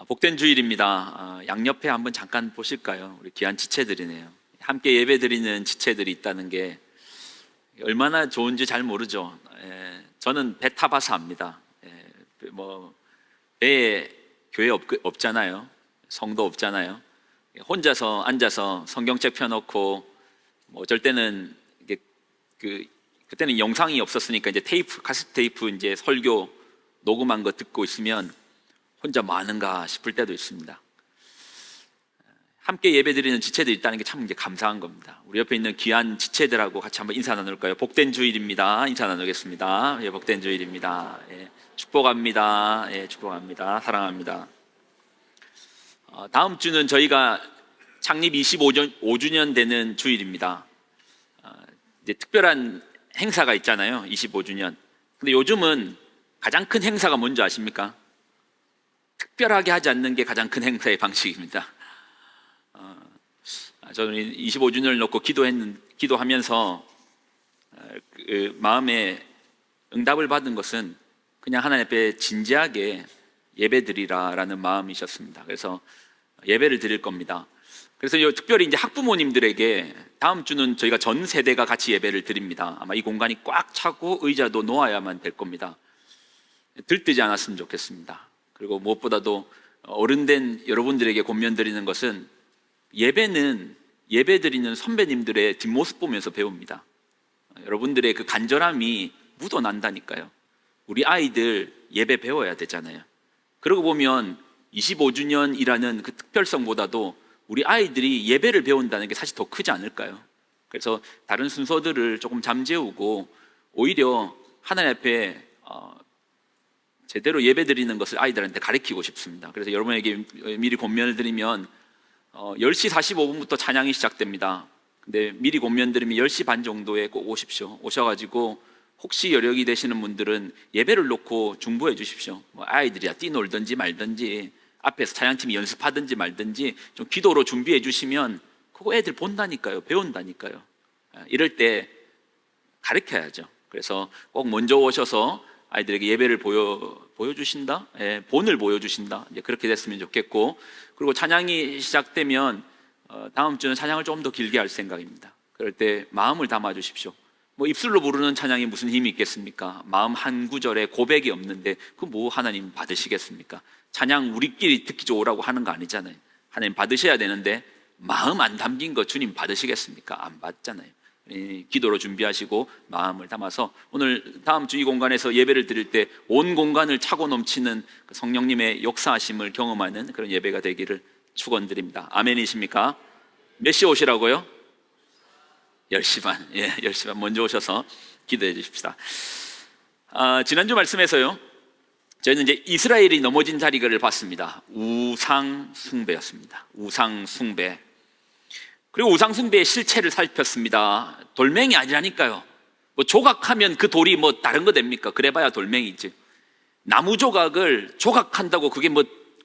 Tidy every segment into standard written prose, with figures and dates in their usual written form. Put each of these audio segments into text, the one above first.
복된 주일입니다. 양옆에 한번 잠깐 보실까요? 우리 귀한 지체들이네요. 함께 예배드리는 지체들이 있다는 게 얼마나 좋은지 잘 모르죠. 저는 배 타봐서 압니다. 배에 교회 없잖아요. 성도 없잖아요. 혼자서 앉아서 성경책 펴놓고 어쩔 때는 그때는 영상이 없었으니까 이제 카세트 테이프 이제 설교 녹음한 거 듣고 있으면 혼자 뭐 하는가 싶을 때도 있습니다. 함께 예배드리는 지체들이 있다는 게 참 이제 감사한 겁니다. 우리 옆에 있는 귀한 지체들하고 같이 한번 인사 나눌까요? 복된 주일입니다. 인사 나누겠습니다. 복된 주일입니다. 축복합니다. 축복합니다. 사랑합니다. 다음 주는 저희가 창립 25주년 되는 주일입니다. 이제 특별한 행사가 있잖아요. 25주년. 근데 요즘은 가장 큰 행사가 뭔지 아십니까? 특별하게 하지 않는 게 가장 큰 행사의 방식입니다. 저는 25주년을 놓고 기도하면서 마음에 응답을 받은 것은 그냥 하나님 앞에 진지하게 예배드리라라는 마음이셨습니다. 그래서 예배를 드릴 겁니다. 그래서 특별히 이제 학부모님들에게 다음 주는 저희가 전 세대가 같이 예배를 드립니다. 아마 이 공간이 꽉 차고 의자도 놓아야만 될 겁니다. 들뜨지 않았으면 좋겠습니다. 그리고 무엇보다도 어른된 여러분들에게 권면드리는 것은 예배는 예배드리는 선배님들의 뒷모습 보면서 배웁니다. 여러분들의 그 간절함이 묻어난다니까요. 우리 아이들 예배 배워야 되잖아요. 그러고 보면 25주년이라는 그 특별성보다도 우리 아이들이 예배를 배운다는 게 사실 더 크지 않을까요? 그래서 다른 순서들을 조금 잠재우고 오히려 하나님 앞에 제대로 예배드리는 것을 아이들한테 가르치고 싶습니다. 그래서 여러분에게 미리 권면을 드리면 10시 45분부터 찬양이 시작됩니다. 근데 미리 권면드리면 10시 반 정도에 꼭 오십시오. 오셔가지고 혹시 여력이 되시는 분들은 예배를 놓고 중보해 주십시오. 아이들이야 뛰놀든지 말든지 앞에서 찬양팀이 연습하든지 말든지 좀 기도로 준비해 주시면 그거 애들 본다니까요. 배운다니까요. 이럴 때 가르쳐야죠. 그래서 꼭 먼저 오셔서 아이들에게 예배를 보여주신다? 본을 보여주신다? 이제 그렇게 됐으면 좋겠고, 그리고 찬양이 시작되면 다음 주는 찬양을 좀 더 길게 할 생각입니다. 그럴 때 마음을 담아 주십시오. 입술로 부르는 찬양이 무슨 힘이 있겠습니까? 마음 한 구절에 고백이 없는데 그 뭐 하나님 받으시겠습니까? 찬양 우리끼리 듣기 좋으라고 하는 거 아니잖아요. 하나님 받으셔야 되는데 마음 안 담긴 거 주님 받으시겠습니까? 안 받잖아요. 기도로 준비하시고 마음을 담아서 오늘 다음 주 이 공간에서 예배를 드릴 때 온 공간을 차고 넘치는 성령님의 역사하심을 경험하는 그런 예배가 되기를 축원드립니다. 아멘이십니까? 몇 시에 오시라고요? 10시 반. 10시 반 먼저 오셔서 기도해 주십시다. 지난주 말씀에서요, 저희는 이제 이스라엘이 넘어진 자리를 봤습니다. 우상 숭배였습니다. 우상 숭배. 그리고 우상 숭배의 실체를 살폈습니다. 돌멩이 아니라니까요. 조각하면 그 돌이 다른 거 됩니까? 그래봐야 돌멩이지. 나무 조각을 조각한다고 그게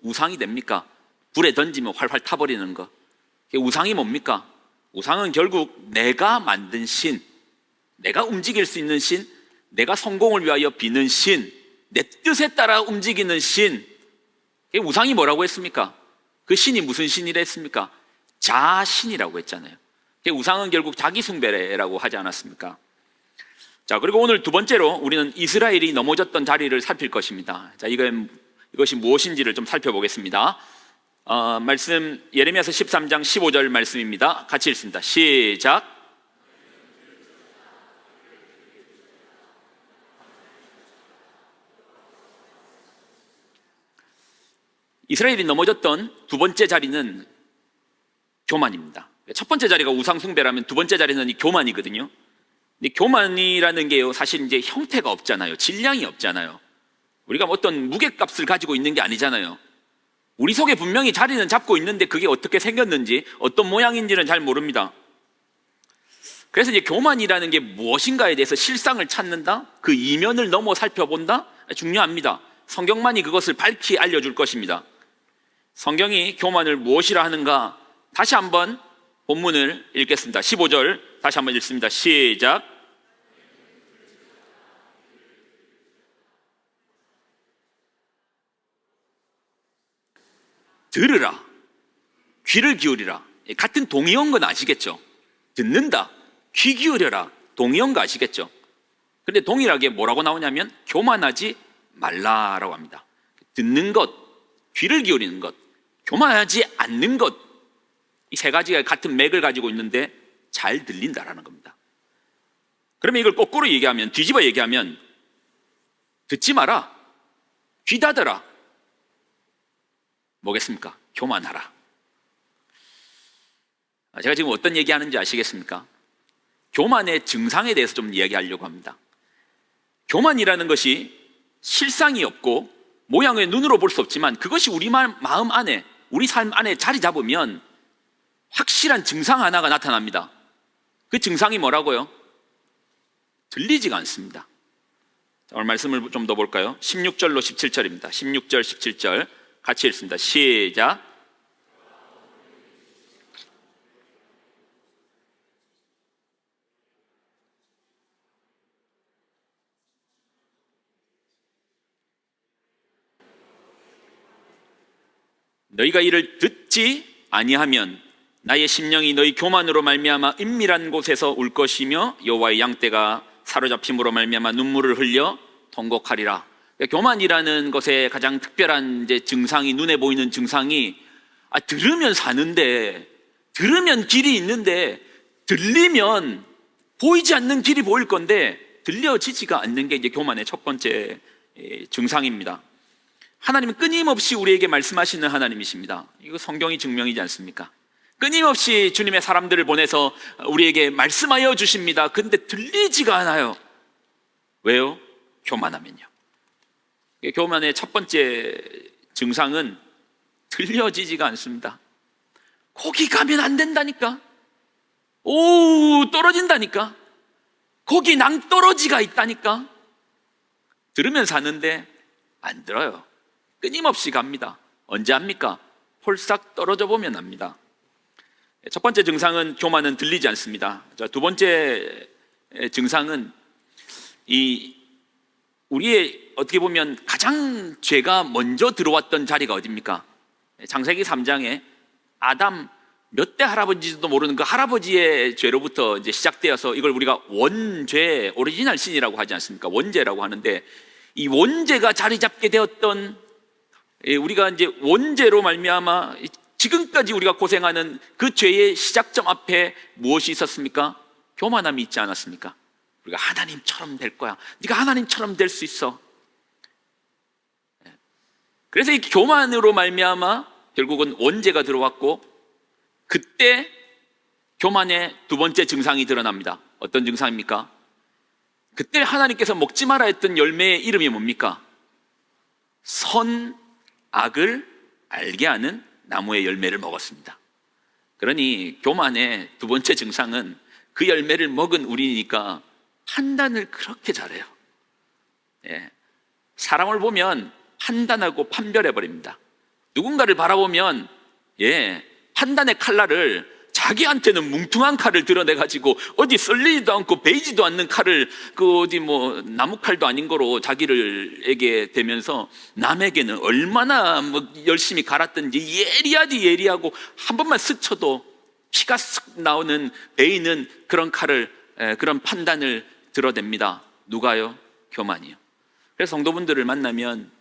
우상이 됩니까? 불에 던지면 활활 타버리는 거. 우상이 뭡니까? 우상은 결국 내가 만든 신, 내가 움직일 수 있는 신, 내가 성공을 위하여 비는 신, 내 뜻에 따라 움직이는 신. 우상이 뭐라고 했습니까? 그 신이 무슨 신이라 했습니까? 자신이라고 했잖아요. 우상은 결국 자기 숭배라고 하지 않았습니까? 자, 그리고 오늘 두 번째로 우리는 이스라엘이 넘어졌던 자리를 살필 것입니다. 자, 이것이 무엇인지를 좀 살펴보겠습니다. 말씀 예레미야서 13장 15절 말씀입니다. 같이 읽습니다. 시작. 이스라엘이 넘어졌던 두 번째 자리는 교만입니다. 첫 번째 자리가 우상 숭배라면 두 번째 자리는 이 교만이거든요. 근데 교만이라는 게요, 사실 이제 형태가 없잖아요. 질량이 없잖아요. 우리가 어떤 무게값을 가지고 있는 게 아니잖아요. 우리 속에 분명히 자리는 잡고 있는데 그게 어떻게 생겼는지, 어떤 모양인지는 잘 모릅니다. 그래서 이제 교만이라는 게 무엇인가에 대해서 실상을 찾는다? 그 이면을 넘어 살펴본다? 중요합니다. 성경만이 그것을 밝히 알려줄 것입니다. 성경이 교만을 무엇이라 하는가? 다시 한번 본문을 읽겠습니다. 15절 다시 한번 읽습니다. 시작. 들으라, 귀를 기울이라. 같은 동의어인 건 아시겠죠? 듣는다, 귀 기울여라, 동의어인 거 아시겠죠? 근데 동일하게 뭐라고 나오냐면 교만하지 말라라고 합니다. 듣는 것, 귀를 기울이는 것, 교만하지 않는 것, 이 세 가지가 같은 맥을 가지고 있는데 잘 들린다라는 겁니다. 그러면 이걸 거꾸로 얘기하면, 뒤집어 얘기하면 듣지 마라, 귀 닫아라, 뭐겠습니까? 교만하라. 제가 지금 어떤 얘기하는지 아시겠습니까? 교만의 증상에 대해서 좀 이야기하려고 합니다. 교만이라는 것이 실상이 없고 모양을 눈으로 볼 수 없지만 그것이 우리 마음 안에, 우리 삶 안에 자리 잡으면 확실한 증상 하나가 나타납니다. 그 증상이 뭐라고요? 들리지가 않습니다. 자, 오늘 말씀을 좀 더 볼까요? 16절로 17절입니다. 16절, 17절 같이 읽습니다. 시작. 너희가 이를 듣지 아니하면 나의 심령이 너희 교만으로 말미암아 은밀한 곳에서 울 것이며 여호와의 양떼가 사로잡힘으로 말미암아 눈물을 흘려 통곡하리라. 그러니까 교만이라는 것의 가장 특별한 이제 증상이, 눈에 보이는 증상이 들으면 사는데, 들으면 길이 있는데, 들리면 보이지 않는 길이 보일 건데 들려지지가 않는 게 이제 교만의 첫 번째 증상입니다. 하나님은 끊임없이 우리에게 말씀하시는 하나님이십니다. 이거 성경이 증명이지 않습니까? 끊임없이 주님의 사람들을 보내서 우리에게 말씀하여 주십니다. 근데 들리지가 않아요. 왜요? 교만하면요. 교만의 첫 번째 증상은 들려지지가 않습니다. 거기 가면 안 된다니까. 오, 떨어진다니까. 거기 낭떠러지가 있다니까. 들으면 사는데 안 들어요. 끊임없이 갑니다. 언제 합니까? 홀싹 떨어져 보면 합니다. 첫 번째 증상은 교만은 들리지 않습니다. 자, 두 번째 증상은 우리의 어떻게 보면 가장 죄가 먼저 들어왔던 자리가 어디입니까? 창세기 3장에 아담 몇 대 할아버지도 모르는 그 할아버지의 죄로부터 이제 시작되어서 이걸 우리가 원죄, 오리지널 신이라고 하지 않습니까? 원죄라고 하는데, 이 원죄가 자리 잡게 되었던, 우리가 이제 원죄로 말미암아 지금까지 우리가 고생하는 그 죄의 시작점 앞에 무엇이 있었습니까? 교만함이 있지 않았습니까? 우리가 하나님처럼 될 거야. 네가 하나님처럼 될 수 있어. 그래서 이 교만으로 말미암아 결국은 원죄가 들어왔고, 그때 교만의 두 번째 증상이 드러납니다. 어떤 증상입니까? 그때 하나님께서 먹지 마라 했던 열매의 이름이 뭡니까? 선, 악을 알게 하는 나무의 열매를 먹었습니다. 그러니 교만의 두 번째 증상은 그 열매를 먹은 우리니까 판단을 그렇게 잘해요. 사람을 보면 판단하고 판별해버립니다. 누군가를 바라보면 판단의 칼날을, 자기한테는 뭉퉁한 칼을 드러내가지고 어디 썰리지도 않고 베이지도 않는 칼을 나무 칼도 아닌 거로 자기를에게 대면서 남에게는 얼마나 열심히 갈았든지 예리하고 한 번만 스쳐도 피가 쓱 나오는 베이는 그런 칼을, 그런 판단을 드러냅니다. 누가요? 교만이요. 그래서 성도분들을 만나면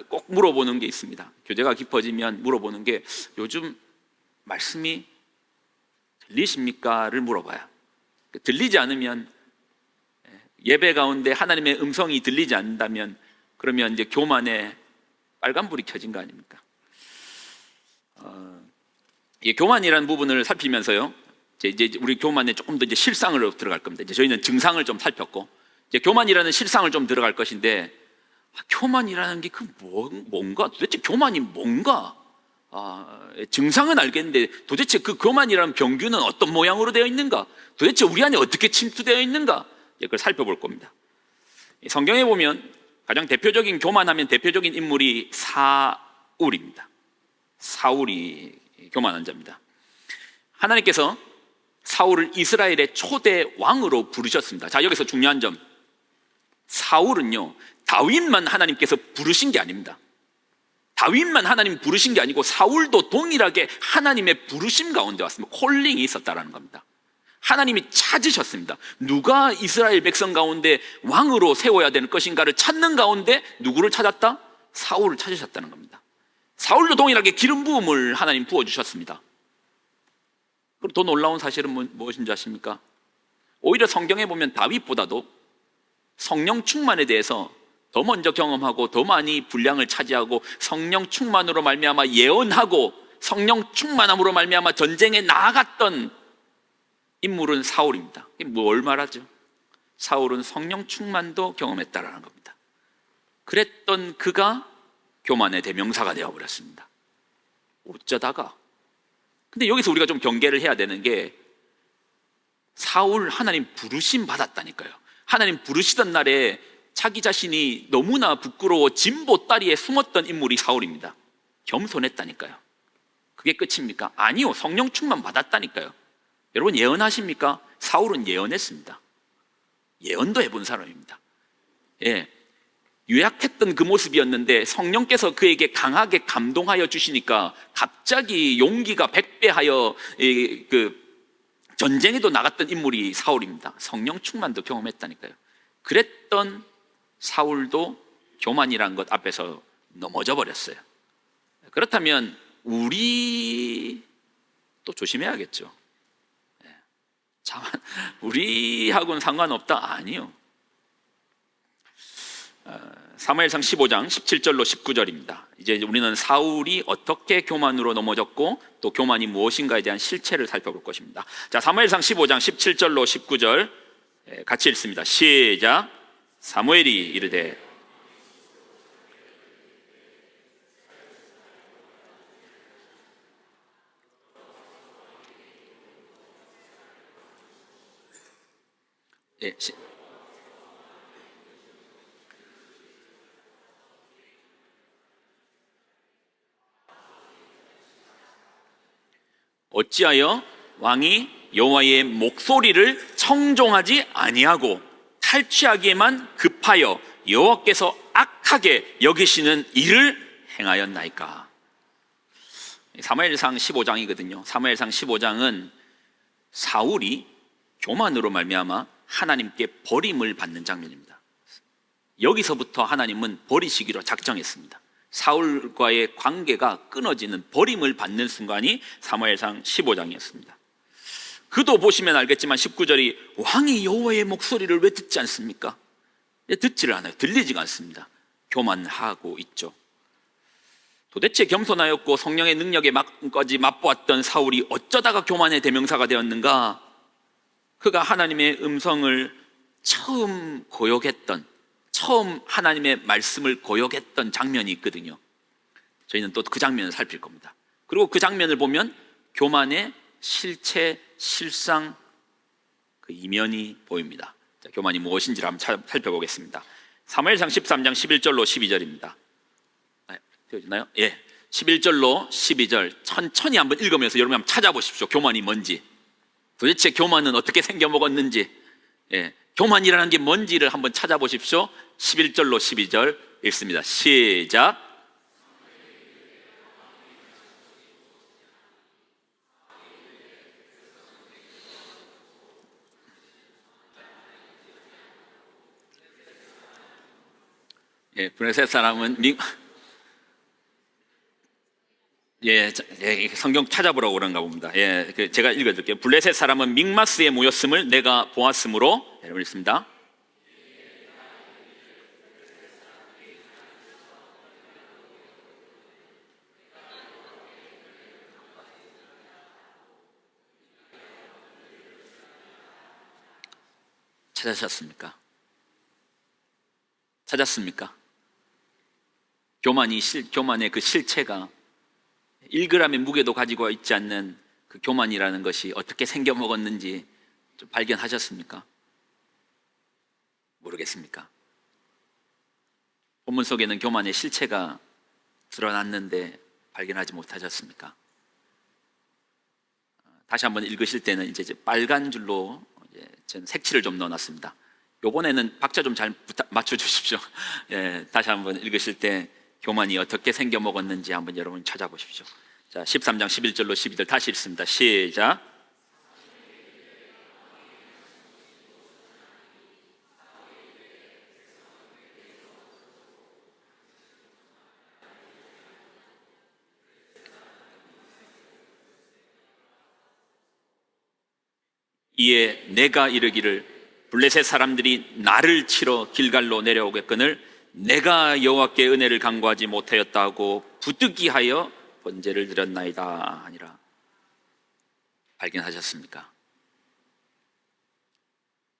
꼭 물어보는 게 있습니다. 교제가 깊어지면 물어보는 게, 요즘 말씀이 들리십니까?를 물어봐요. 들리지 않으면, 예배 가운데 하나님의 음성이 들리지 않는다면, 그러면 이제 교만에 빨간불이 켜진 거 아닙니까? 교만이라는 부분을 살피면서요, 이제 우리 교만에 조금 더 이제 실상으로 들어갈 겁니다. 이제 저희는 증상을 좀 살폈고, 이제 교만이라는 실상을 좀 들어갈 것인데, 교만이라는 게 뭔가, 도대체 교만이 뭔가? 증상은 알겠는데 도대체 그 교만이라는 병균은 어떤 모양으로 되어 있는가? 도대체 우리 안에 어떻게 침투되어 있는가? 이걸 살펴볼 겁니다. 성경에 보면 가장 대표적인, 교만하면 대표적인 인물이 사울입니다. 사울이 교만한 자입니다. 하나님께서 사울을 이스라엘의 초대 왕으로 부르셨습니다. 자, 여기서 중요한 점, 사울은요, 다윗만 하나님께서 부르신 게 아닙니다. 다윗만 하나님 부르신 게 아니고 사울도 동일하게 하나님의 부르심 가운데 왔습니다. 콜링이 있었다라는 겁니다. 하나님이 찾으셨습니다. 누가 이스라엘 백성 가운데 왕으로 세워야 되는 것인가를 찾는 가운데 누구를 찾았다? 사울을 찾으셨다는 겁니다. 사울도 동일하게 기름 부음을 하나님 부어주셨습니다. 그리고 더 놀라운 사실은 무엇인지 아십니까? 오히려 성경에 보면 다윗보다도 성령 충만에 대해서 더 먼저 경험하고 더 많이 분량을 차지하고 성령 충만으로 말미암아 예언하고 성령 충만함으로 말미암아 전쟁에 나아갔던 인물은 사울입니다. 뭘 말하죠? 사울은 성령 충만도 경험했다라는 겁니다. 그랬던 그가 교만의 대명사가 되어버렸습니다. 어쩌다가. 근데 여기서 우리가 좀 경계를 해야 되는 게 사울 하나님 부르심 받았다니까요. 하나님 부르시던 날에 자기 자신이 너무나 부끄러워 진보 다리에 숨었던 인물이 사울입니다. 겸손했다니까요. 그게 끝입니까? 아니요. 성령 충만 받았다니까요. 여러분 예언하십니까? 사울은 예언했습니다. 예언도 해본 사람입니다. 예, 유약했던 그 모습이었는데 성령께서 그에게 강하게 감동하여 주시니까 갑자기 용기가 백배하여 그 전쟁에도 나갔던 인물이 사울입니다. 성령 충만도 경험했다니까요. 그랬던 사울도 교만이란 것 앞에서 넘어져 버렸어요. 그렇다면 우리 또 조심해야겠죠. 우리하고는 상관없다? 아니요. 사무엘상 15장 17절로 19절입니다. 이제 우리는 사울이 어떻게 교만으로 넘어졌고 또 교만이 무엇인가에 대한 실체를 살펴볼 것입니다. 자, 사무엘상 15장 17절로 19절 같이 읽습니다. 시작. 사무엘이 이르되 어찌하여 왕이 여호와의 목소리를 청종하지 아니하고 탈취하기에만 급하여 여호와께서 악하게 여기시는 일을 행하였나이까. 사무엘상 15장이거든요. 사무엘상 15장은 사울이 교만으로 말미암아 하나님께 버림을 받는 장면입니다. 여기서부터 하나님은 버리시기로 작정했습니다. 사울과의 관계가 끊어지는 버림을 받는 순간이 사무엘상 15장이었습니다. 그도 보시면 알겠지만 19절이 왕이 여호와의 목소리를 왜 듣지 않습니까? 듣지를 않아요. 들리지가 않습니다. 교만하고 있죠. 도대체 겸손하였고 성령의 능력에까지 맛보았던 사울이 어쩌다가 교만의 대명사가 되었는가? 그가 하나님의 음성을 처음 고역했던, 처음 하나님의 말씀을 고역했던 장면이 있거든요. 저희는 또 그 장면을 살필 겁니다. 그리고 그 장면을 보면 교만의 실체, 실상, 그 이면이 보입니다. 자, 교만이 무엇인지를 한번 살펴보겠습니다. 사무엘상 13장 11절로 12절입니다. 되어지나요? 예, 11절로 12절 천천히 한번 읽으면서 여러분 한번 찾아보십시오. 교만이 뭔지, 도대체 교만은 어떻게 생겨먹었는지, 예, 교만이라는 게 뭔지를 한번 찾아보십시오. 11절로 12절 읽습니다. 시작. 예, 블레셋 사람은 성경 찾아보라고 그런가 봅니다. 예, 제가 읽어드릴게요. 블레셋 사람은 믹마스에 모였음을 내가 보았으므로, 여러분 읽습니다. 찾으셨습니까? 찾았습니까? 교만의 그 실체가 1g의 무게도 가지고 있지 않는 그 교만이라는 것이 어떻게 생겨먹었는지 좀 발견하셨습니까? 모르겠습니까? 본문 속에는 교만의 실체가 드러났는데 발견하지 못하셨습니까? 다시 한번 읽으실 때는 이제 빨간 줄로 저는 색칠을 좀 넣어놨습니다. 이번에는 박자 좀 잘 맞춰주십시오. 예, 다시 한번 읽으실 때 교만이 어떻게 생겨 먹었는지 한번 여러분 찾아보십시오. 자, 13장 11절로 12절 다시 읽습니다. 시작. 이에 내가 이르기를 블레셋 사람들이 나를 치러 길갈로 내려오겠거늘 내가 여호와께 은혜를 간구하지 못하였다 하고 부득이하여 번제를 드렸나이다 하니라. 발견하셨습니까?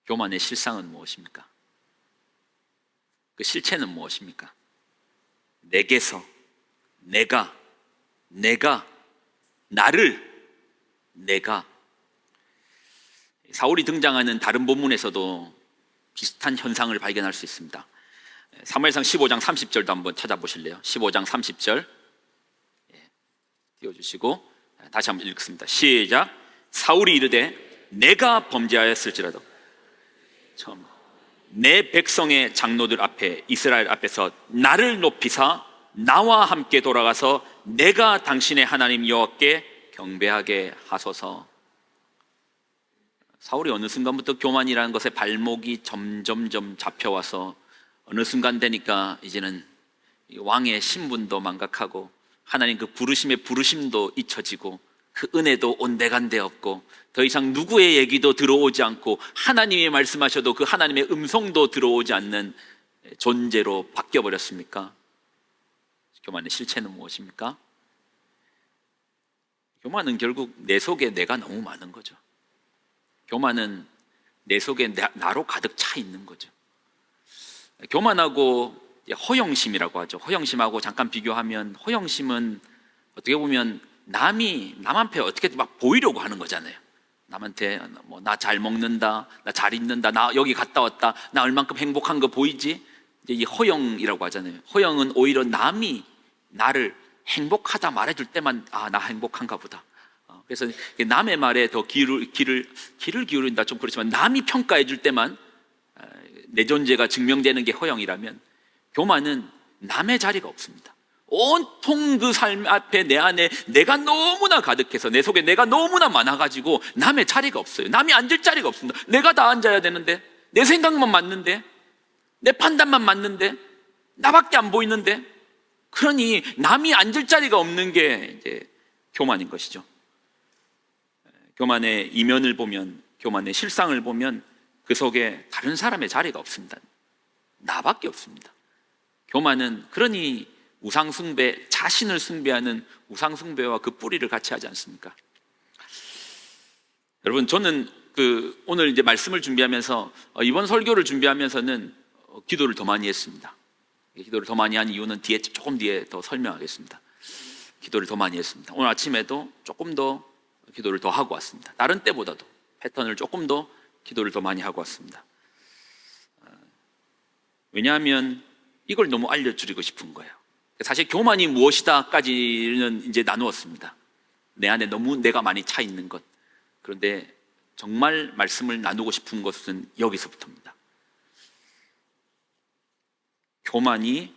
교만의 실상은 무엇입니까? 그 실체는 무엇입니까? 내게서 내가 사울이 등장하는 다른 본문에서도 비슷한 현상을 발견할 수 있습니다. 사무엘상 15장 30절도 한번 찾아보실래요? 15장 30절 띄워주시고 다시 한번 읽겠습니다. 시작. 사울이 이르되 내가 범죄하였을지라도 처음 내 백성의 장로들 앞에 이스라엘 앞에서 나를 높이사 나와 함께 돌아가서 내가 당신의 하나님 여호와께 경배하게 하소서. 사울이 어느 순간부터 교만이라는 것에 발목이 점점점 잡혀와서 어느 순간 되니까 이제는 왕의 신분도 망각하고 하나님 그 부르심도 잊혀지고 그 은혜도 온데간데 없고 더 이상 누구의 얘기도 들어오지 않고 하나님이 말씀하셔도 그 하나님의 음성도 들어오지 않는 존재로 바뀌어버렸습니까? 교만의 실체는 무엇입니까? 교만은 결국 내 속에 내가 너무 많은 거죠. 교만은 내 속에 나로 가득 차 있는 거죠. 교만하고 허영심이라고 하죠. 허영심하고 잠깐 비교하면 허영심은 어떻게 보면 남한테 어떻게 막 보이려고 하는 거잖아요. 남한테 뭐 나 잘 먹는다, 나 잘 입는다, 나 여기 갔다 왔다, 나 얼만큼 행복한 거 보이지? 이제 이 허영이라고 하잖아요. 허영은 오히려 남이 나를 행복하다 말해줄 때만 나 행복한가 보다. 그래서 남의 말에 더 귀를 기울인다 좀 그렇지만 남이 평가해 줄 때만 내 존재가 증명되는 게 허영이라면 교만은 남의 자리가 없습니다. 온통 그 삶 앞에 내 안에 내가 너무나 가득해서 내 속에 내가 너무나 많아가지고 남의 자리가 없어요. 남이 앉을 자리가 없습니다. 내가 다 앉아야 되는데, 내 생각만 맞는데, 내 판단만 맞는데, 나밖에 안 보이는데, 그러니 남이 앉을 자리가 없는 게 이제 교만인 것이죠. 교만의 이면을 보면, 교만의 실상을 보면 그 속에 다른 사람의 자리가 없습니다. 나밖에 없습니다. 교만은 그러니 우상숭배, 자신을 숭배하는 우상숭배와 그 뿌리를 같이 하지 않습니까? 여러분, 저는 오늘 이제 말씀을 준비하면서 이번 설교를 준비하면서는 기도를 더 많이 했습니다. 기도를 더 많이 한 이유는 조금 뒤에 더 설명하겠습니다. 기도를 더 많이 했습니다. 오늘 아침에도 조금 더 기도를 더 하고 왔습니다. 다른 때보다도 패턴을 조금 더 기도를 더 많이 하고 왔습니다. 왜냐하면 이걸 너무 알려드리고 싶은 거예요. 사실 교만이 무엇이다까지는 이제 나누었습니다. 내 안에 너무 내가 많이 차 있는 것. 그런데 정말 말씀을 나누고 싶은 것은 여기서부터입니다. 교만이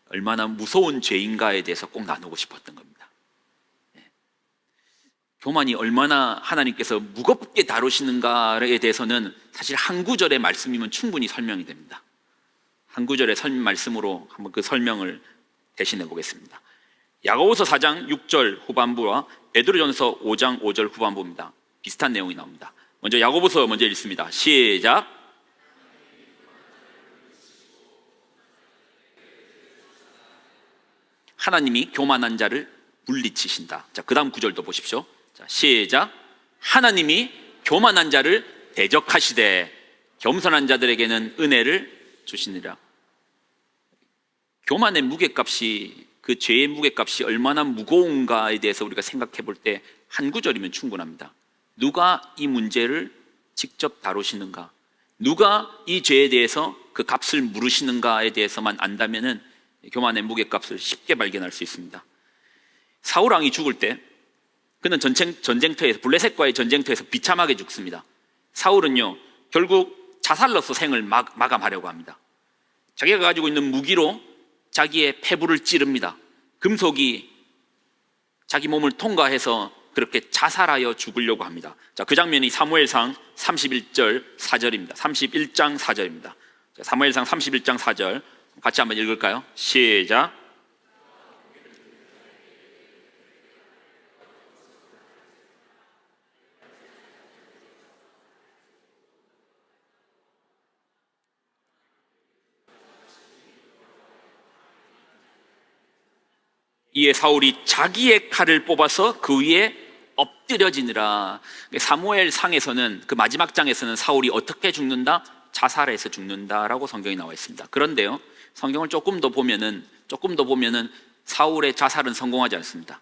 얼마나 무서운 죄인가에 대해서 꼭 나누고 싶었던 겁니다. 교만이 얼마나 하나님께서 무겁게 다루시는가에 대해서는 사실 한 구절의 말씀이면 충분히 설명이 됩니다. 한 구절의 말씀으로 한번 그 설명을 대신해 보겠습니다. 야고보서 4장 6절 후반부와 베드로전서 5장 5절 후반부입니다. 비슷한 내용이 나옵니다. 먼저 야고보서 먼저 읽습니다. 시작. 하나님이 교만한 자를 물리치신다. 자, 그 다음 구절도 보십시오. 자, 시작. 하나님이 교만한 자를 대적하시되 겸손한 자들에게는 은혜를 주시니라. 교만의 무게값이, 그 죄의 무게값이 얼마나 무거운가에 대해서 우리가 생각해 볼 때 한 구절이면 충분합니다. 누가 이 문제를 직접 다루시는가, 누가 이 죄에 대해서 그 값을 물으시는가에 대해서만 안다면은 교만의 무게값을 쉽게 발견할 수 있습니다. 사울 왕이 죽을 때 그는 전쟁터에서, 블레셋과의 전쟁터에서 비참하게 죽습니다. 사울은요, 결국 자살로서 생을 마감하려고 합니다. 자기가 가지고 있는 무기로 자기의 폐부를 찌릅니다. 금속이 자기 몸을 통과해서 그렇게 자살하여 죽으려고 합니다. 자, 그 장면이 사무엘상 31절 4절입니다. 31장 4절입니다. 사무엘상 31장 4절 같이 한번 읽을까요? 시작. 이에 사울이 자기의 칼을 뽑아서 그 위에 엎드려지니라. 사무엘상에서는 그 마지막 장에서는 사울이 어떻게 죽는다? 자살해서 죽는다라고 성경이 나와 있습니다. 그런데요, 성경을 조금 더 보면은 사울의 자살은 성공하지 않습니다.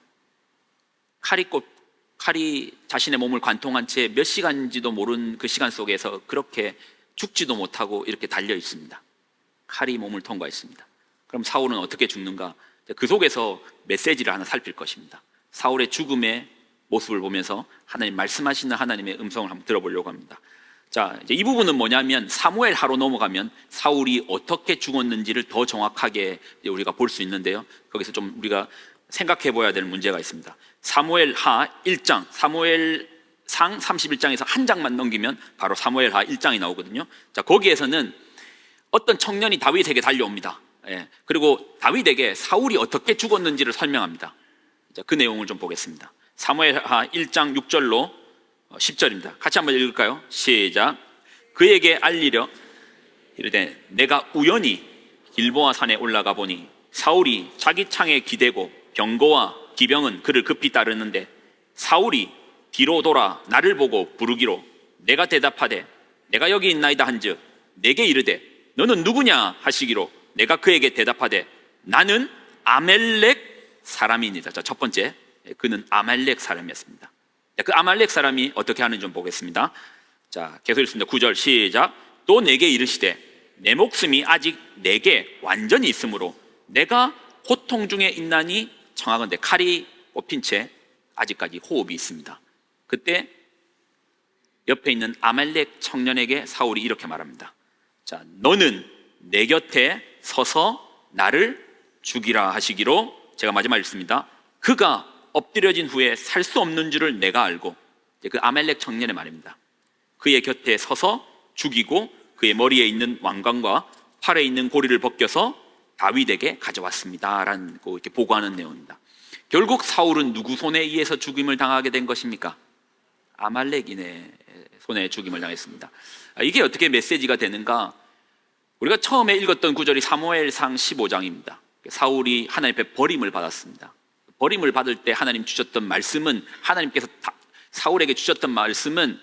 칼이 자신의 몸을 관통한 채 몇 시간인지도 모른 그 시간 속에서 그렇게 죽지도 못하고 이렇게 달려 있습니다. 칼이 몸을 통과했습니다. 그럼 사울은 어떻게 죽는가? 그 속에서 메시지를 하나 살필 것입니다. 사울의 죽음의 모습을 보면서 하나님 말씀하시는 하나님의 음성을 한번 들어보려고 합니다. 자, 이제 이 부분은 뭐냐면 사무엘하로 넘어가면 사울이 어떻게 죽었는지를 더 정확하게 우리가 볼 수 있는데요, 거기서 좀 우리가 생각해 봐야 될 문제가 있습니다. 사무엘하 1장, 사무엘상 31장에서 한 장만 넘기면 바로 사무엘하 1장이 나오거든요. 자, 거기에서는 어떤 청년이 다윗에게 달려옵니다. 그리고 다윗에게 사울이 어떻게 죽었는지를 설명합니다. 자, 그 내용을 좀 보겠습니다. 사무엘하 1장 6절로 10절입니다. 같이 한번 읽을까요? 시작. 그에게 알리려 이르되 내가 우연히 길보아 산에 올라가 보니 사울이 자기 창에 기대고 병거와 기병은 그를 급히 따르는데 사울이 뒤로 돌아 나를 보고 부르기로 내가 대답하되 내가 여기 있나이다 한즉 내게 이르되 너는 누구냐 하시기로 내가 그에게 대답하되 나는 아멜렉 사람이니이다. 자, 첫 번째, 그는 아말렉 사람이었습니다. 그 아말렉 사람이 어떻게 하는지 좀 보겠습니다. 자, 계속 읽습니다. 9절 시작. 또 내게 이르시되 내 목숨이 아직 내게 완전히 있으므로 내가 고통 중에 있나니 청하건대. 칼이 꼽힌 채 아직까지 호흡이 있습니다. 그때 옆에 있는 아말렉 청년에게 사울이 이렇게 말합니다. 자, 너는 내 곁에 서서 나를 죽이라 하시기로, 제가 마지막 읽습니다. 그가 엎드려진 후에 살 수 없는 줄을 내가 알고, 그 아말렉 청년의 말입니다. 그의 곁에 서서 죽이고 그의 머리에 있는 왕관과 팔에 있는 고리를 벗겨서 다윗에게 가져왔습니다 라는 이렇게 보고하는 내용입니다. 결국 사울은 누구 손에 의해서 죽임을 당하게 된 것입니까? 아말렉인의 손에 죽임을 당했습니다. 이게 어떻게 메시지가 되는가? 우리가 처음에 읽었던 구절이 사무엘상 15장입니다. 사울이 하나님 앞에 버림을 받았습니다. 버림을 받을 때 하나님 주셨던 말씀은, 하나님께서 사울에게 주셨던 말씀은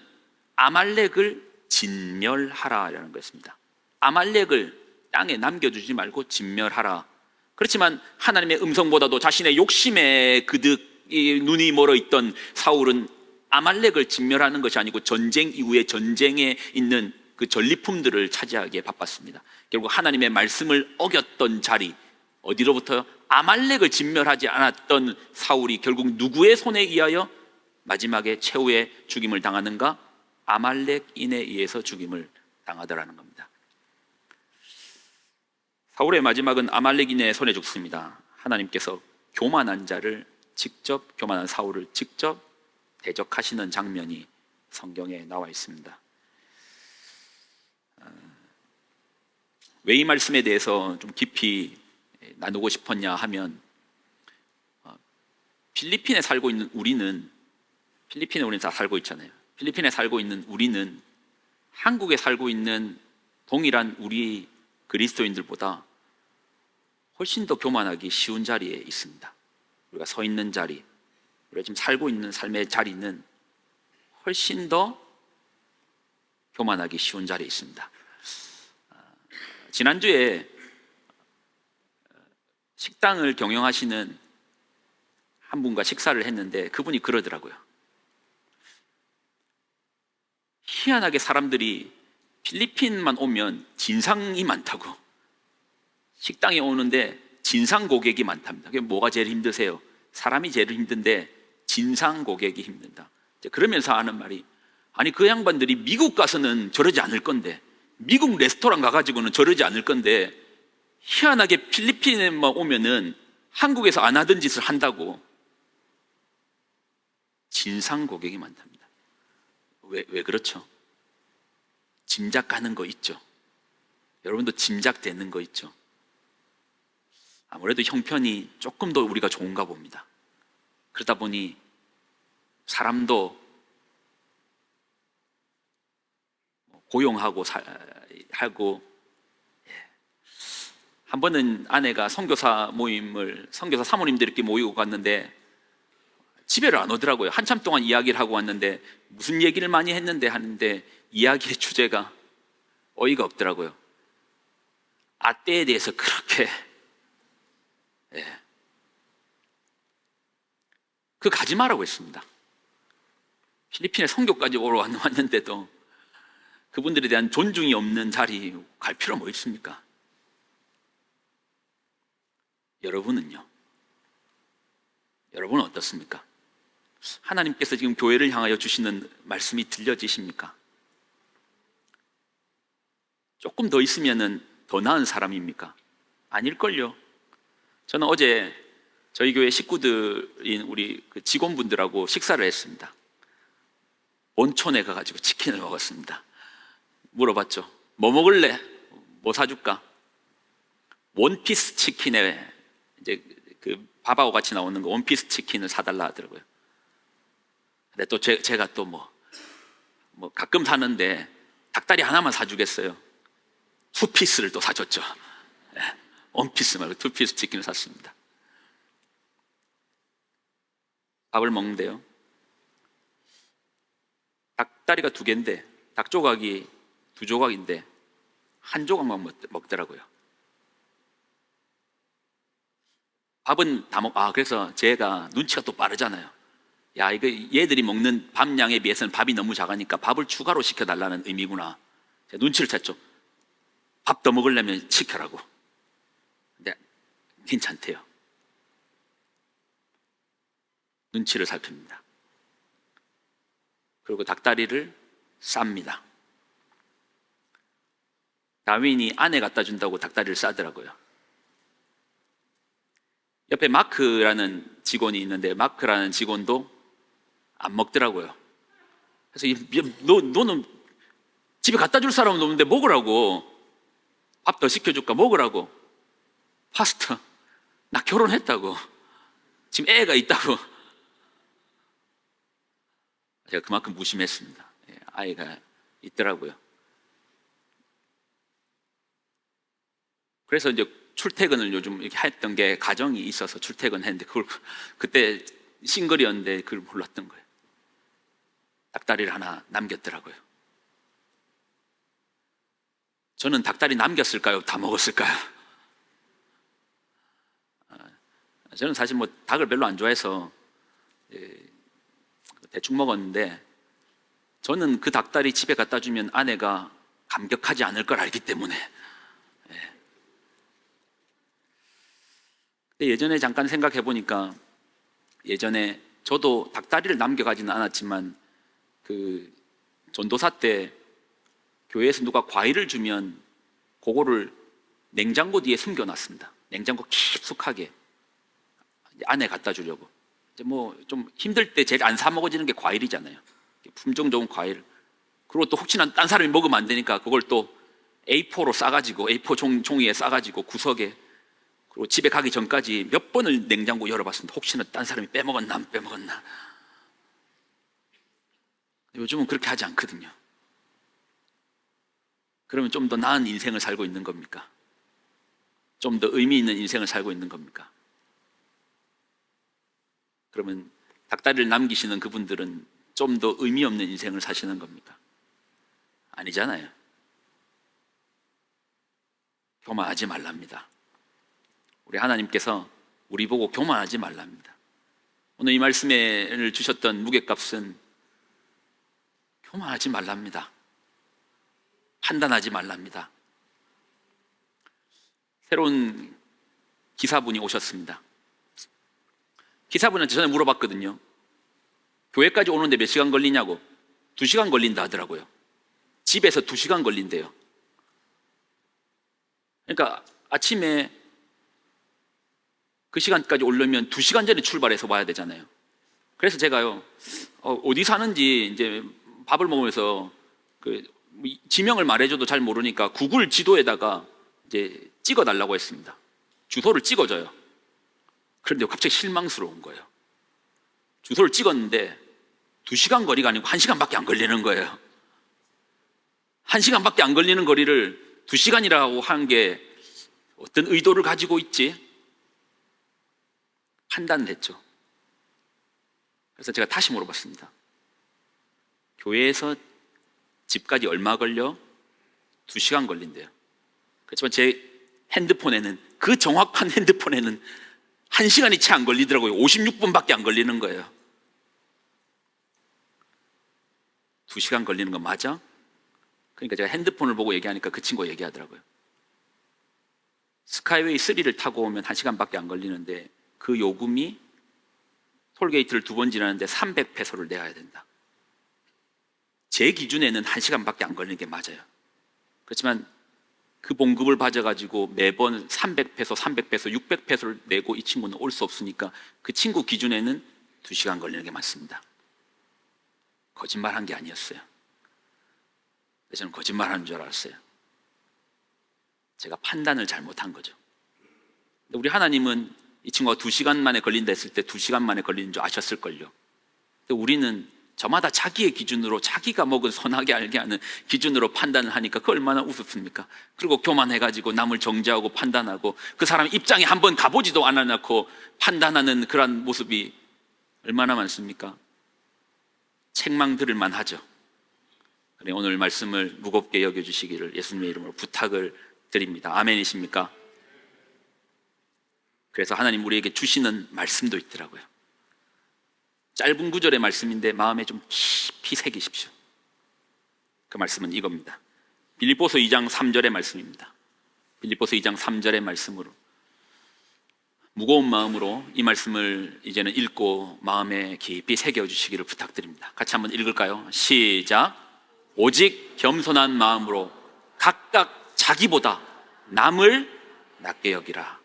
아말렉을 진멸하라라는 것입니다. 아말렉을 땅에 남겨두지 말고 진멸하라. 그렇지만 하나님의 음성보다도 자신의 욕심에 그득 눈이 멀어 있던 사울은 아말렉을 진멸하는 것이 아니고 전쟁 이후에 전쟁에 있는 그 전리품들을 차지하기에 바빴습니다. 결국 하나님의 말씀을 어겼던 자리, 어디로부터 아말렉을 진멸하지 않았던 사울이 결국 누구의 손에 의하여 마지막에 최후의 죽임을 당하는가? 아말렉인에 의해서 죽임을 당하더라는 겁니다. 사울의 마지막은 아말렉인의 손에 죽습니다. 하나님께서 교만한 사울을 직접 대적하시는 장면이 성경에 나와 있습니다. 왜 이 말씀에 대해서 좀 깊이 나누고 싶었냐 하면, 필리핀에 살고 있는 우리는, 필리핀에 우리는 다 살고 있잖아요. 필리핀에 살고 있는 우리는 한국에 살고 있는 동일한 우리 그리스도인들보다 훨씬 더 교만하기 쉬운 자리에 있습니다. 우리가 서 있는 자리, 우리가 지금 살고 있는 삶의 자리는 훨씬 더 교만하기 쉬운 자리에 있습니다. 지난주에 식당을 경영하시는 한 분과 식사를 했는데 그분이 그러더라고요. 희한하게 사람들이 필리핀만 오면 진상이 많다고, 식당에 오는데 진상 고객이 많답니다. 그게 뭐가 제일 힘드세요? 사람이 제일 힘든데 진상 고객이 힘든다. 그러면서 하는 말이, 아니 그 양반들이 미국 가서는 저러지 않을 건데, 미국 레스토랑 가가지고는 저러지 않을 건데 희한하게 필리핀에만 오면은 한국에서 안 하던 짓을 한다고 진상 고객이 많답니다. 왜 그렇죠? 짐작 가는 거 있죠? 여러분도 짐작되는 거 있죠? 아무래도 형편이 조금 더 우리가 좋은가 봅니다. 그러다 보니 사람도 고용하고 하고, 한 번은 아내가 선교사 사모님들끼리 모이고 갔는데 집에를 안 오더라고요. 한참 동안 이야기를 하고 왔는데 무슨 얘기를 많이 했는데 하는데 이야기의 주제가 어이가 없더라고요. 아떼에 대해서 그렇게 가지 마라고 했습니다. 필리핀에 선교까지 오러 왔는데도 그분들에 대한 존중이 없는 자리 갈 필요 뭐 있습니까? 여러분은요? 여러분은 어떻습니까? 하나님께서 지금 교회를 향하여 주시는 말씀이 들려지십니까? 조금 더 있으면은 더 나은 사람입니까? 아닐걸요. 저는 어제 저희 교회 식구들인 우리 직원분들하고 식사를 했습니다. 온천에 가가지고 치킨을 먹었습니다. 물어봤죠. 뭐 먹을래? 뭐 사줄까? 원피스 치킨에 이제 그 밥하고 같이 나오는 거 원피스 치킨을 사달라 하더라고요. 근데 또 제가 또 뭐 가끔 사는데 닭다리 하나만 사주겠어요. 투피스를 또 사줬죠. 원피스 말고 투피스 치킨을 샀습니다. 밥을 먹는데요, 닭다리가 2개인데 닭 조각이 2조각인데 한 조각만 먹더라고요. 밥은 다 그래서 제가 눈치가 또 빠르잖아요. 야, 이거 얘들이 먹는 밥 양에 비해서는 밥이 너무 작으니까 밥을 추가로 시켜달라는 의미구나. 제가 눈치를 챘죠. 밥 더 먹으려면 시켜라고. 근데 괜찮대요. 눈치를 살핍니다. 그리고 닭다리를 쌉니다. 다윈이 아내 갖다 준다고 닭다리를 싸더라고요. 옆에 마크라는 직원이 있는데 마크라는 직원도 안 먹더라고요. 그래서 너는 집에 갖다 줄 사람은 없는데 먹으라고. 밥 더 시켜줄까? 먹으라고. 파스타. 나 결혼했다고. 지금 애가 있다고. 제가 그만큼 무심했습니다. 아이가 있더라고요. 그래서 이제 출퇴근을 요즘 이렇게 했던 게 가정이 있어서 출퇴근했는데 그때 싱글이었는데 그걸 몰랐던 거예요. 닭다리를 하나 남겼더라고요. 저는 닭다리 남겼을까요? 다 먹었을까요? 저는 사실 닭을 별로 안 좋아해서 대충 먹었는데, 저는 그 닭다리 집에 갖다 주면 아내가 감격하지 않을 걸 알기 때문에. 근데 예전에 잠깐 생각해 보니까, 예전에 저도 닭다리를 남겨가지는 않았지만 그 전도사 때 교회에서 누가 과일을 주면 그거를 냉장고 뒤에 숨겨놨습니다. 냉장고 깊숙하게 안에 갖다 주려고. 이제 좀 힘들 때 제일 안 사 먹어지는 게 과일이잖아요. 품종 좋은 과일. 그리고 또 혹시나 딴 사람이 먹으면 안 되니까 그걸 또 A4로 싸가지고 A4 종이에 싸가지고 구석에, 그리고 집에 가기 전까지 몇 번을 냉장고 열어봤습니다. 혹시나 딴 사람이 빼먹었나 안 빼먹었나. 요즘은 그렇게 하지 않거든요. 그러면 좀 더 나은 인생을 살고 있는 겁니까? 좀 더 의미 있는 인생을 살고 있는 겁니까? 그러면 닭다리를 남기시는 그분들은 좀 더 의미 없는 인생을 사시는 겁니까? 아니잖아요. 교만하지 말랍니다. 우리 하나님께서 우리 보고 교만하지 말랍니다. 오늘 이 말씀을 주셨던 무게값은 교만하지 말랍니다. 판단하지 말랍니다. 새로운 기사분이 오셨습니다. 기사분한테 전에 물어봤거든요. 교회까지 오는데 몇 시간 걸리냐고. 2시간 걸린다 하더라고요. 집에서 2시간 걸린대요. 그러니까 아침에 그 시간까지 오려면 2시간 전에 출발해서 와야 되잖아요. 그래서 제가요, 어디 사는지 이제 밥을 먹으면서 그 지명을 말해줘도 잘 모르니까 구글 지도에다가 이제 찍어달라고 했습니다. 주소를 찍어줘요. 그런데 갑자기 실망스러운 거예요. 주소를 찍었는데 2시간 거리가 아니고 1시간밖에 안 걸리는 거예요. 1시간밖에 안 걸리는 거리를 2시간이라고 하는 게 어떤 의도를 가지고 있지? 판단을 했죠. 그래서 제가 다시 물어봤습니다. 교회에서 집까지 얼마 걸려? 2시간 걸린대요. 그렇지만 제 핸드폰에는, 그 정확한 핸드폰에는 1시간이 채 안 걸리더라고요. 56분밖에 안 걸리는 거예요. 2시간 걸리는 거 맞아? 그러니까 제가 핸드폰을 보고 얘기하니까 그 친구가 얘기하더라고요. 스카이웨이 3를 타고 오면 1시간밖에 안 걸리는데 그 요금이 톨게이트를 2번 지나는데 300페소를 내야 된다. 제 기준에는 1시간밖에 안 걸리는 게 맞아요. 그렇지만 그 봉급을 받아가지고 매번 300페소, 300페소, 600페소를 내고 이 친구는 올 수 없으니까 그 친구 기준에는 2시간 걸리는 게 맞습니다. 거짓말한 게 아니었어요. 저는 거짓말하는 줄 알았어요. 제가 판단을 잘못한 거죠. 근데 우리 하나님은 이 친구가 2시간 만에 걸린다 했을 때 2시간 만에 걸리는 줄 아셨을걸요. 근데 우리는 저마다 자기의 기준으로, 자기가 먹은 선하게 알게 하는 기준으로 판단을 하니까 그 얼마나 우습습니까? 그리고 교만해가지고 남을 정죄하고 판단하고 그 사람 입장에 한번 가보지도 않아놓고 판단하는 그런 모습이 얼마나 많습니까? 책망 들을 만하죠. 오늘 말씀을 무겁게 여겨주시기를 예수님의 이름으로 부탁을 드립니다. 아멘이십니까? 그래서 하나님 우리에게 주시는 말씀도 있더라고요. 짧은 구절의 말씀인데 마음에 좀 깊이 새기십시오. 그 말씀은 이겁니다. 빌립보서 2장 3절의 말씀입니다. 빌립보서 2장 3절의 말씀으로 무거운 마음으로 이 말씀을 이제는 읽고 마음에 깊이 새겨주시기를 부탁드립니다. 같이 한번 읽을까요? 시작. 오직 겸손한 마음으로 각각 자기보다 남을 낮게 여기라.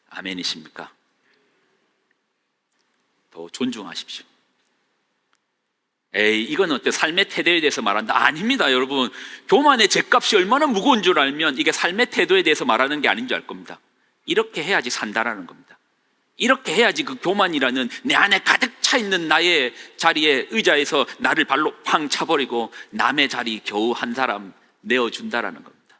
아멘이십니까? 더 존중하십시오. 에이, 이건 어때? 삶의 태도에 대해서 말한다? 아닙니다, 여러분. 교만의 죗값이 얼마나 무거운 줄 알면 이게 삶의 태도에 대해서 말하는 게 아닌 줄 알 겁니다. 이렇게 해야지 산다라는 겁니다. 이렇게 해야지 그 교만이라는 내 안에 가득 차 있는 나의 자리에, 의자에서 나를 발로 팡 차버리고 남의 자리 겨우 한 사람 내어준다라는 겁니다.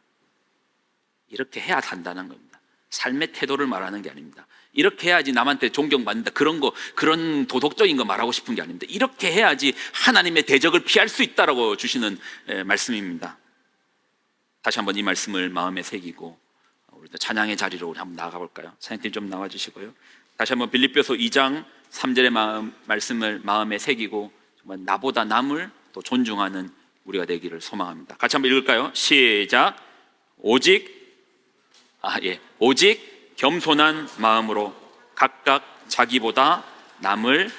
이렇게 해야 산다는 겁니다. 삶의 태도를 말하는 게 아닙니다. 이렇게 해야지 남한테 존경받는다, 그런 도덕적인 거 말하고 싶은 게 아닙니다. 이렇게 해야지 하나님의 대적을 피할 수 있다라고 주시는 말씀입니다. 다시 한번 이 말씀을 마음에 새기고 우리도 찬양의 자리로 우리 한번 나가 볼까요? 찬양팀 좀 나와 주시고요. 다시 한번 빌립보서 2장 3절의 말씀을 마음에 새기고 정말 나보다 남을 또 존중하는 우리가 되기를 소망합니다. 같이 한번 읽을까요? 시작. 오직 겸손한 마음으로 각각 자기보다 남을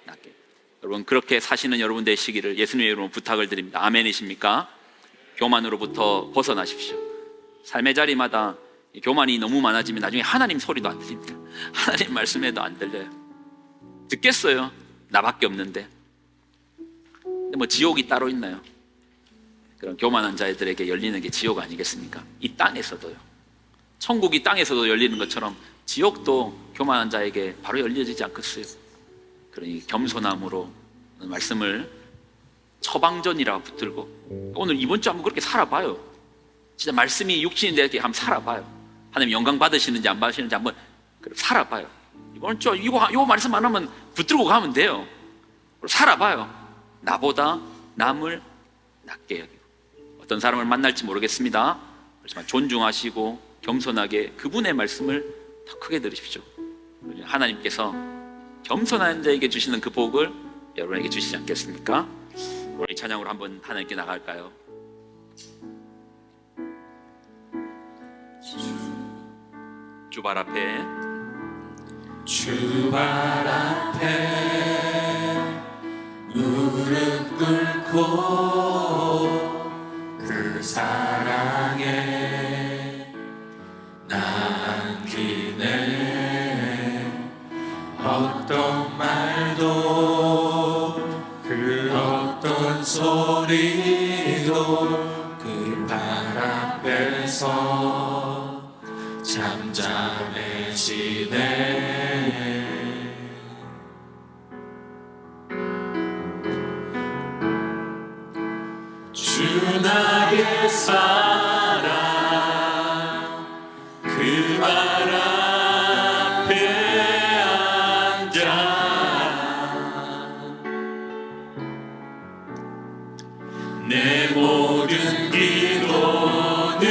낮게. 여러분, 그렇게 사시는 여러분 되시기를 예수님의 이름으로 부탁을 드립니다. 아멘이십니까? 교만으로부터 벗어나십시오. 삶의 자리마다 교만이 너무 많아지면 나중에 하나님 소리도 안 들립니다. 하나님 말씀에도 안 들려요. 듣겠어요? 나밖에 없는데. 근데 뭐 지옥이 따로 있나요? 그런 교만한 자들에게 열리는 게 지옥 아니겠습니까? 이 땅에서도요. 천국이 땅에서도 열리는 것처럼 지옥도 교만한 자에게 바로 열려지지 않겠어요? 그러니 겸손함으로 말씀을 처방전이라고 붙들고 오늘 이번 주 한번 그렇게 살아봐요. 진짜 말씀이 육신이 되게 한번 살아봐요. 하나님 영광 받으시는지 안 받으시는지 한번 살아봐요. 이번 주 이거 말씀 안 하면 붙들고 가면 돼요. 살아봐요. 나보다 남을 낮게 여기고, 어떤 사람을 만날지 모르겠습니다. 그렇지만 존중하시고 겸손하게 그분의 말씀을 더 크게 들으십시오. 하나님께서 겸손한 자에게 주시는 그 복을 여러분에게 주시지 않겠습니까? 우리 찬양으로 한번 하나님께 나갈까요? 주발 앞에 무릎 꿇고 그 사랑에 남기네. 어떤 말도 그 어떤 소리도 그 발 앞에서 잠잠해지네. 주 나의 사랑 그 발 앞에 앉아 내 모든 기도는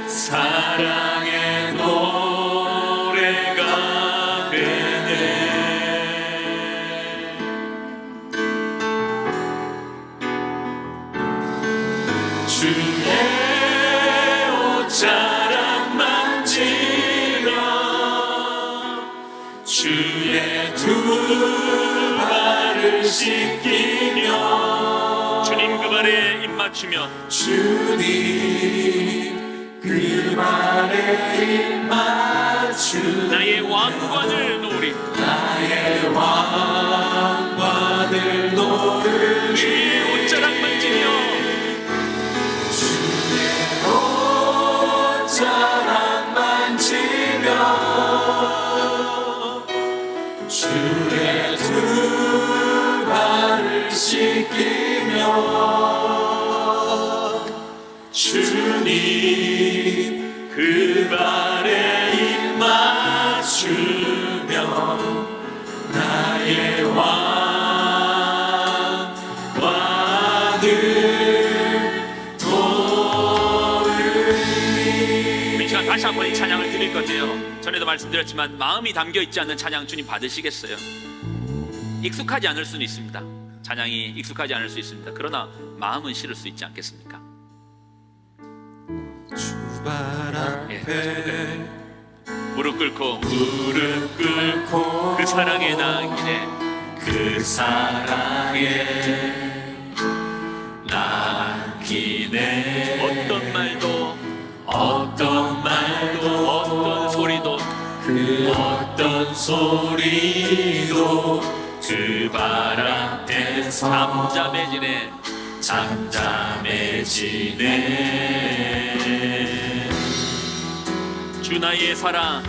사랑의 노래가 되네. 주의 옷자락 만지며 주의 두 발을 씻기며 주님 그 발에 입 맞추며 주님 그 발에 입 맞추며 나의 왕관을 놓으리. 나의 왕관을 놓으리. 주의 옷자락 만지며 옷자락 만지며 주의 두 발을 씻기며 주님 그 발에 입 맞추며 나의 왕관을 놓으리. 이 시간 다시 한번 이 찬양을 드릴 건데요, 전에도 말씀드렸지만 마음이 담겨 있지 않는 찬양 주님 받으시겠어요? 익숙하지 않을 수는 있습니다. 찬양이 익숙하지 않을 수 있습니다. 그러나 마음은 실을 수 있지 않겠습니까? 주발 앞에 무릎 꿇고 그 사랑에 나아기네. 그 사랑에 나기네. 어떤 말도 어떤 소리도 그 어떤 소리도 그 발 앞에서 잠잠해지네. 주 나의 사랑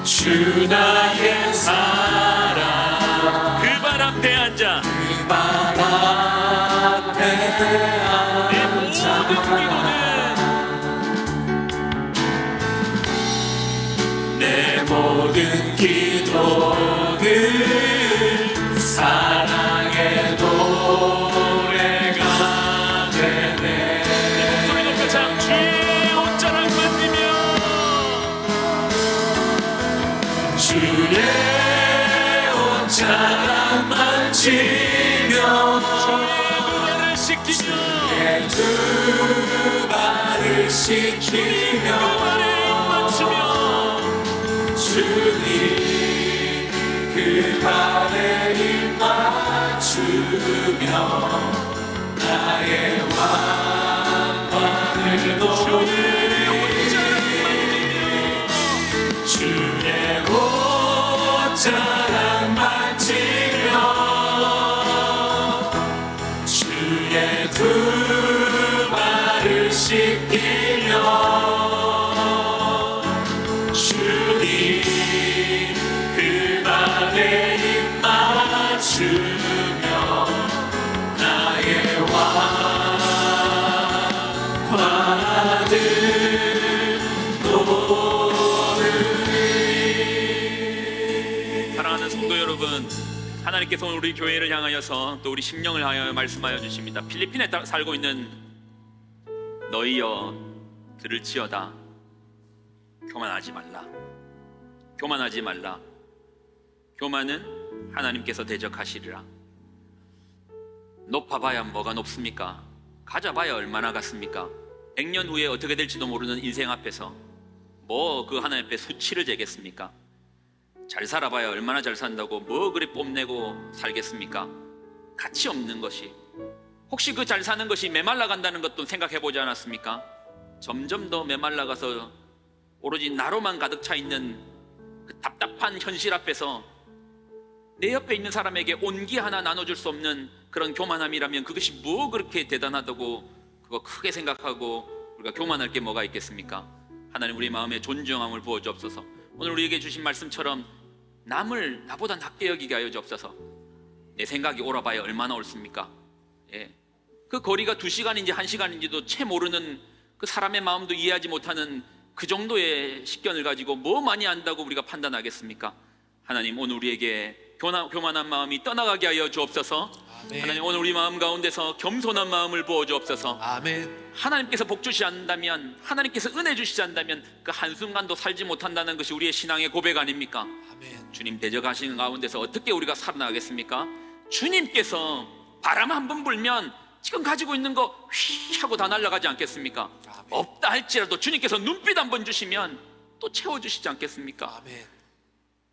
주 나의 사랑 그 발 앞에 앉아 그 발 앞에 내 모든 기도는 내 모든 기도는 사랑의 노래가 되네. 목소리 높여 참 주의 옷자락 만지며 주의 옷자락 만지며 발을 씻기며 주의 두 발을 씻기며 발에 입 맞추며 주님 그 발에 입 맞추며 나의 왕관을 놓으리. 주의 옷자락 만지며 주의 두 발을 씻기며 주님 그 발에 입 맞추며 나의 왕관을 놓으리. 사랑하는 성도 여러분, 하나님께서 우리 교회를 향하여서 또 우리 심령을 하여 말씀하여 주십니다. 필리핀에 살고 있는 너희여 들을지어다. 교만하지 말라. 교만하지 말라. 교만은 하나님께서 대적하시리라. 높아봐야 뭐가 높습니까? 가져봐야 얼마나 같습니까? 100년 후에 어떻게 될지도 모르는 인생 앞에서 뭐 그 하나님 앞에 수치를 재겠습니까? 잘 살아봐야 얼마나 잘 산다고 뭐 그리 뽐내고 살겠습니까? 가치 없는 것이, 혹시 그 잘 사는 것이 메말라 간다는 것도 생각해 보지 않았습니까? 점점 더 메말라가서 오로지 나로만 가득 차 있는 그 답답한 현실 앞에서 내 옆에 있는 사람에게 온기 하나 나눠줄 수 없는 그런 교만함이라면 그것이 뭐 그렇게 대단하다고 그거 크게 생각하고 우리가 교만할 게 뭐가 있겠습니까? 하나님, 우리 마음에 존중함을 부어주옵소서. 오늘 우리에게 주신 말씀처럼 남을 나보다 낮게 여기게 하여 주옵소서. 내 생각이 옳아봐야 얼마나 옳습니까? 예. 그 거리가 2시간인지 1시간인지도 채 모르는 그 사람의 마음도 이해하지 못하는 그 정도의 식견을 가지고 뭐 많이 안다고 우리가 판단하겠습니까? 하나님, 오늘 우리에게 교만한 마음이 떠나가게 하여 주옵소서. 아멘. 하나님, 오늘 우리 마음 가운데서 겸손한 마음을 부어 주옵소서. 아멘. 하나님께서 복 주시지 않는다면, 하나님께서 은혜 주시지 않는다면 그 한순간도 살지 못한다는 것이 우리의 신앙의 고백 아닙니까? 아멘. 주님 대적하시는 가운데서 어떻게 우리가 살아나가겠습니까? 주님께서 바람 한 번 불면 지금 가지고 있는 거 휘 하고 다 날아가지 않겠습니까? 아멘. 없다 할지라도 주님께서 눈빛 한 번 주시면 또 채워주시지 않겠습니까? 아멘.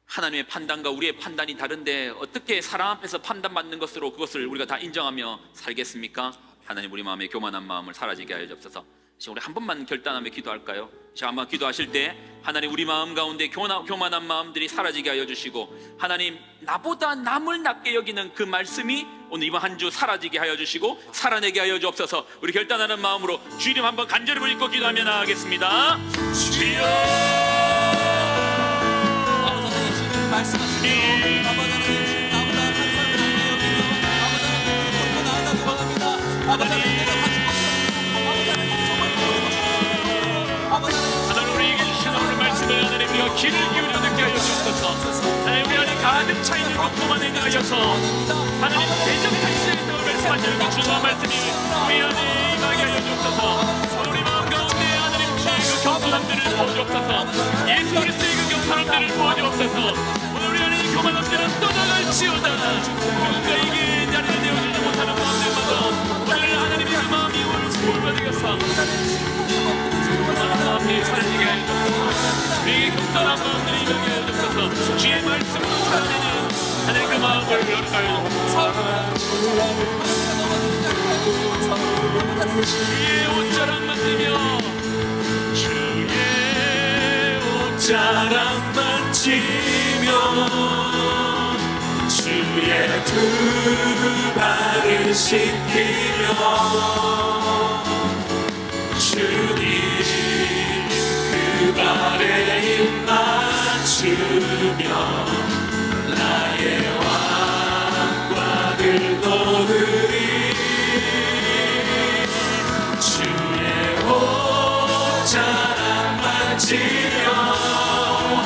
하나님의 판단과 우리의 판단이 다른데 어떻게 사람 앞에서 판단받는 것으로 그것을 우리가 다 인정하며 살겠습니까? 하나님, 우리 마음에 교만한 마음을 사라지게 하여 주옵소서. 지금 우리 한 번만 결단하며 기도할까요? 지금 아마 기도하실 때 하나님, 우리 마음 가운데 교만한 마음들이 사라지게 하여 주시고, 하나님, 나보다 남을 낮게 여기는 그 말씀이 오늘 이번 한 주 사라지게 하여 주시고 살아내게 하여 주옵소서. 우리 결단하는 마음으로 주 이름 한번 간절히 부르고 기도하며 나아가겠습니다. 주여, 말씀하시네요. 아버지 하나님, 나보다 한 사람을 낮게 여기며 아버지 하나님, 더 나아가기 원합니다. 아버지 하나님, 내가 가지고 있는 아버지 하나님, 정말 보내고 싶습니다. 아버지 하나님, 하나님, 우리에게 주신 오늘 말씀을 하나님 우리가 귀를 기울여 듣게 하여 주옵소서. 하나님, 우리 안에 가득 차 있는 것뿐만 인하여서 하나님 대적할 수 있다고 말씀하시는 그 주님의 말씀이 우리 안에 임하게 하여 주옵소서. 우리 마음 가운데 하나님 주의 그 겸손함들을 부어주옵소서. 예수 그리스도의 그 겸손함들을 부어주옵소서. 오늘 우리 안에 이 교만함들은 떠나갈지어다. 누군가에게 자리를 내어주지 못하는 마음들마다 오늘 하나님의 그 마음이 오늘 구원받으겠사 마음이 사라지게 하여 주옵소서. 우리에게 겸손한 마음들이 임하게 하여 주옵소서. 주의 말씀으로 살아내는 하나님 그 마음을 열어가여 주의 옷자락 만지며 주의 옷자락 만지며 주의 두 발을 씻기며 주님 그 발에 입 맞추며 나의 왕관을 놓으리 주의 옷자락 만지며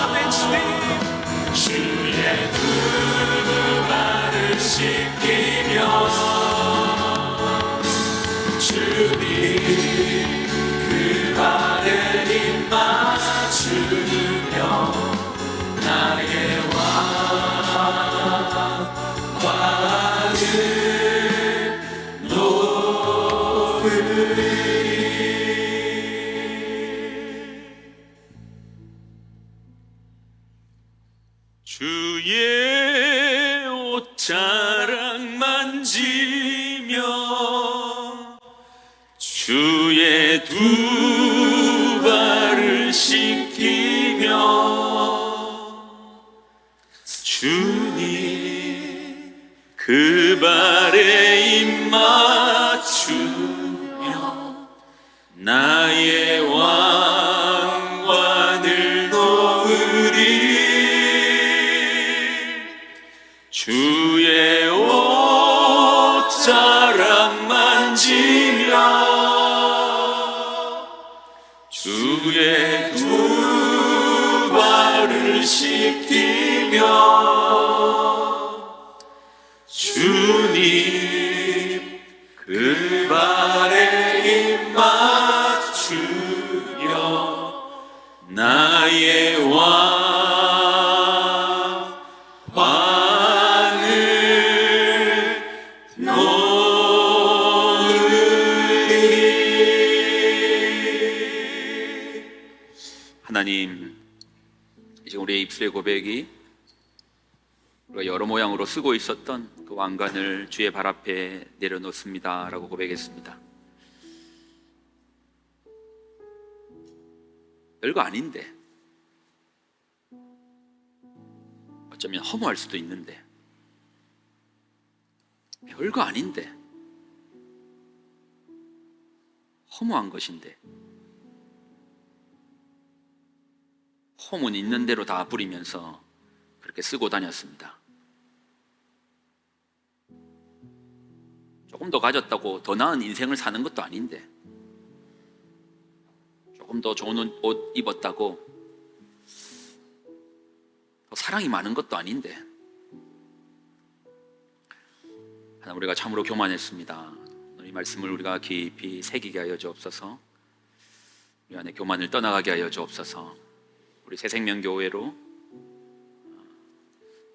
아멘. 주의 두 발을 씻기며 주님 그 발에 입 맞추며 나의 왕관을 놓으리. 주의 옷자락 만지며 주의 두 발을 씻기며 주님 그 발에 입 맞추며 나의 왕관을 놓으리 주의 옷자락 만지며 주의 두 발을 씻기며 주님 그 발에 입 맞추며 나의 왕관을 놓으리. 하나님, 이제 우리의 입술의 고백이 우리가 여러 모양으로 쓰고 있었던 그 왕관을 주의 발 앞에 내려놓습니다 라고 고백했습니다. 별거 아닌데, 어쩌면 허무할 수도 있는데, 별거 아닌데 허무한 것인데 홈은 있는 대로 다 부리면서 그렇게 쓰고 다녔습니다. 조금 더 가졌다고 더 나은 인생을 사는 것도 아닌데, 조금 더 좋은 옷 입었다고 더 사랑이 많은 것도 아닌데, 하나님, 우리가 참으로 교만했습니다. 이 말씀을 우리가 깊이 새기게 하여 주옵소서. 우리 안에 교만을 떠나가게 하여 주옵소서. 우리 새생명교회로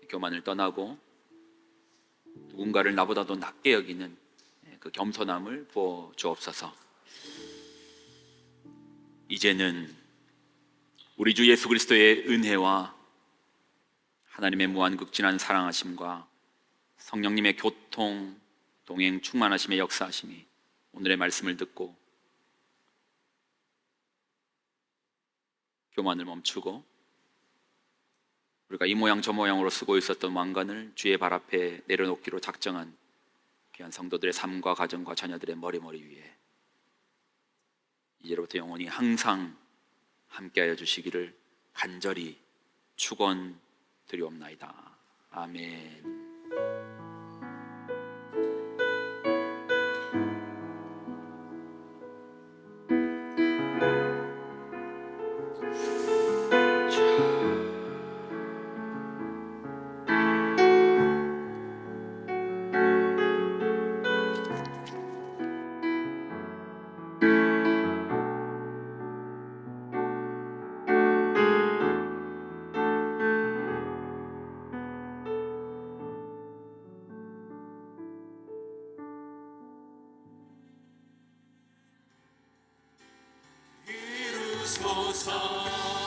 교만을 떠나고 누군가를 나보다도 낮게 여기는 그 겸손함을 부어 주옵소서. 이제는 우리 주 예수 그리스도의 은혜와 하나님의 무한극진한 사랑하심과 성령님의 교통, 동행, 충만하심의 역사하심이 오늘의 말씀을 듣고 교만을 멈추고 우리가 이 모양 저 모양으로 쓰고 있었던 왕관을 주의 발 앞에 내려놓기로 작정한 귀한 성도들의 삶과 가정과 자녀들의 머리 위에 이제로부터 영원히 항상 함께하여 주시기를 간절히 축원드리옵나이다. 아멘. 이루소서